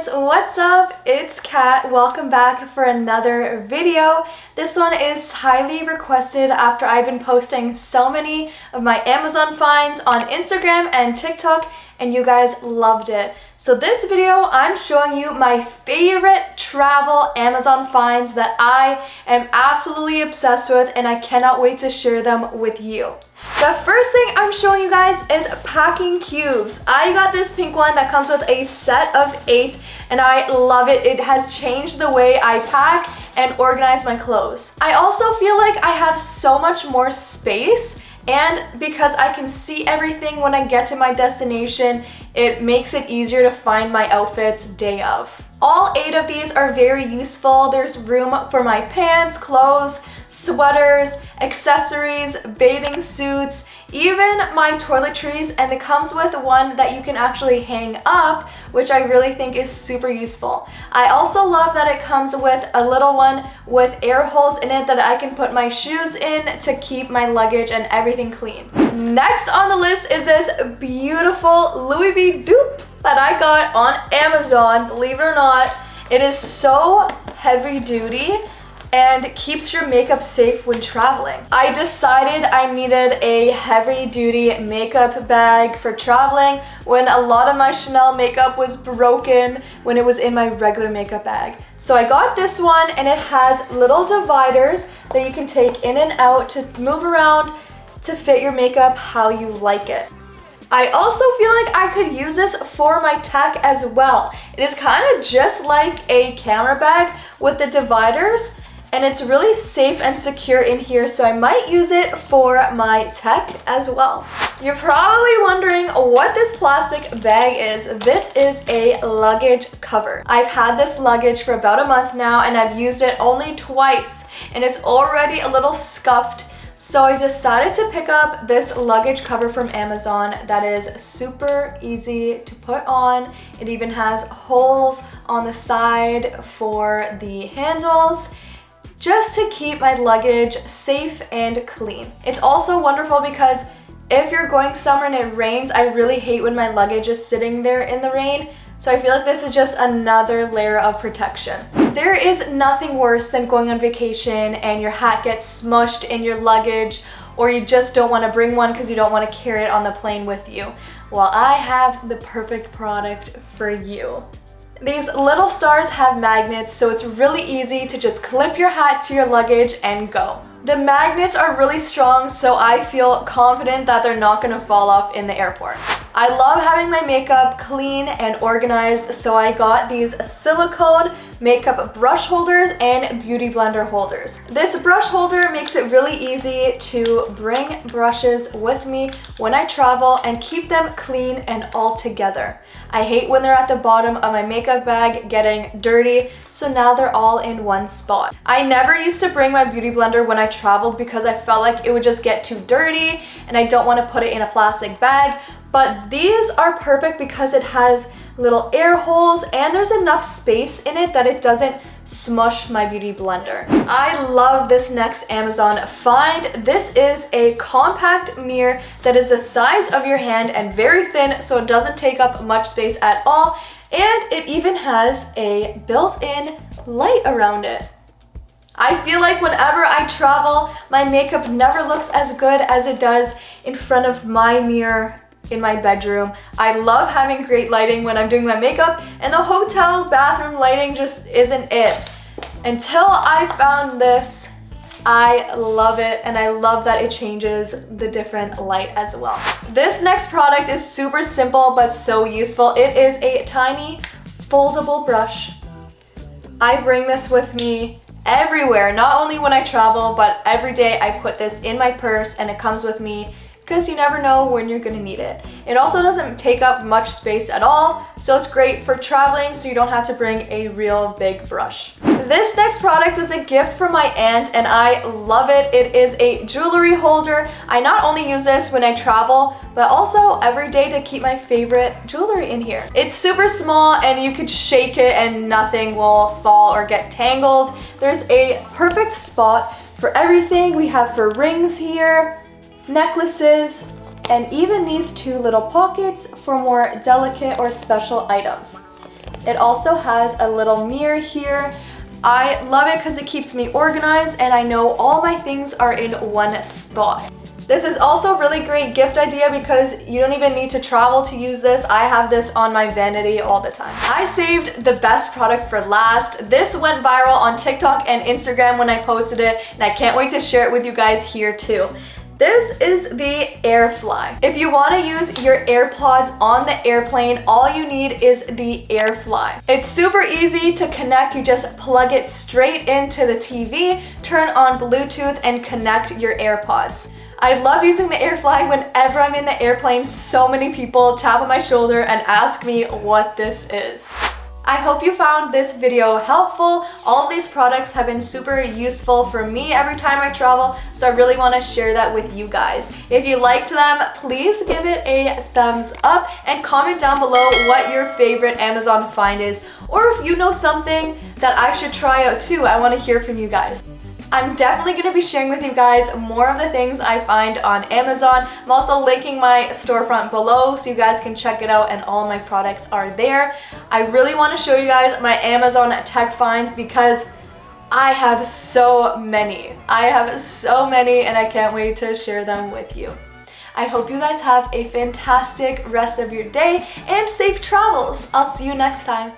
guys, what's up? It's Kat. Welcome back for another video. This one is highly requested after I've been posting so many of my Amazon finds on Instagram and TikTok, and you guys loved it. So this video, I'm showing you my favorite travel Amazon finds that I am absolutely obsessed with, and I cannot wait to share them with you. The first thing I'm showing you guys is packing cubes. I got this pink one that comes with a set of 8 and I love it. It has changed the way I pack and organize my clothes. I also feel like I have so much more space, and because I can see everything when I get to my destination, it makes it easier to find my outfits day of. All 8 of these are very useful. There's room for my pants, clothes, sweaters, accessories, bathing suits, even my toiletries, and it comes with one that you can actually hang up, which I really think is super useful. I also love that it comes with a little one with air holes in it that I can put my shoes in to keep my luggage and everything clean. Next on the list is this beautiful Louis V dupe that I got on Amazon. Believe it or not, it is so heavy duty and keeps your makeup safe when traveling. I decided I needed a heavy duty makeup bag for traveling when a lot of my Chanel makeup was broken when it was in my regular makeup bag. So I got this one, and it has little dividers that you can take in and out to move around to fit your makeup how you like it. I also feel like I could use this for my tech as well. It is kind of just like a camera bag with the dividers, and it's really safe and secure in here, so I might use it for my tech as well. You're probably wondering what this plastic bag is. This is a luggage cover. I've had this luggage for about a month now, and I've used it only twice, and it's already a little scuffed. So I decided to pick up this luggage cover from Amazon that is super easy to put on. It even has holes on the side for the handles, just to keep my luggage safe and clean. It's also wonderful because if you're going somewhere and it rains, I really hate when my luggage is sitting there in the rain. So I feel like this is just another layer of protection. There is nothing worse than going on vacation and your hat gets smushed in your luggage, or you just don't want to bring one because you don't want to carry it on the plane with you. Well, I have the perfect product for you. These little stars have magnets, so it's really easy to just clip your hat to your luggage and go. The magnets are really strong, so I feel confident that they're not going to fall off in the airport. I love having my makeup clean and organized, so I got these silicone makeup brush holders and beauty blender holders. This brush holder makes it really easy to bring brushes with me when I travel and keep them clean and all together. I hate when they're at the bottom of my makeup bag getting dirty, so now they're all in one spot. I never used to bring my beauty blender when I traveled because I felt like it would just get too dirty and I don't want to put it in a plastic bag, but these are perfect because it has little air holes and there's enough space in it that it doesn't smush my beauty blender. I love this next Amazon find. This is a compact mirror that is the size of your hand and very thin, so it doesn't take up much space at all, and it even has a built-in light around it. I feel like whenever I travel, my makeup never looks as good as it does in front of my mirror in my bedroom. I love having great lighting when I'm doing my makeup, and the hotel bathroom lighting just isn't it. Until I found this, I love it, and I love that it changes the different light as well. This next product is super simple but so useful. It is a tiny foldable brush. I bring this with me everywhere, not only when I travel, but every day I put this in my purse, and it comes with me because you never know when you're gonna need it. It also doesn't take up much space at all, so it's great for traveling, so you don't have to bring a real big brush. This next product was a gift from my aunt, and I love it. It is a jewelry holder. I not only use this when I travel, but also every day to keep my favorite jewelry in here. It's super small, and you could shake it and nothing will fall or get tangled. There's a perfect spot for everything. We have for rings here, necklaces, and even these 2 little pockets for more delicate or special items. It also has a little mirror here. I love it because it keeps me organized and I know all my things are in one spot. This is also a really great gift idea because you don't even need to travel to use this. I have this on my vanity all the time. I saved the best product for last. This went viral on TikTok and Instagram when I posted it, and I can't wait to share it with you guys here too. This is the AirFly. If you want to use your AirPods on the airplane, all you need is the AirFly. It's super easy to connect. You just plug it straight into the TV, turn on Bluetooth, and connect your AirPods. I love using the AirFly whenever I'm in the airplane. So many people tap on my shoulder and ask me what this is. I hope you found this video helpful. All of these products have been super useful for me every time I travel, so I really want to share that with you guys. If you liked them, please give it a thumbs up and comment down below what your favorite Amazon find is, or if you know something that I should try out too. I want to hear from you guys. I'm definitely going to be sharing with you guys more of the things I find on Amazon. I'm also linking my storefront below so you guys can check it out, and all my products are there. I really want to show you guys my Amazon tech finds because I have so many. And I can't wait to share them with you. I hope you guys have a fantastic rest of your day and safe travels. I'll see you next time.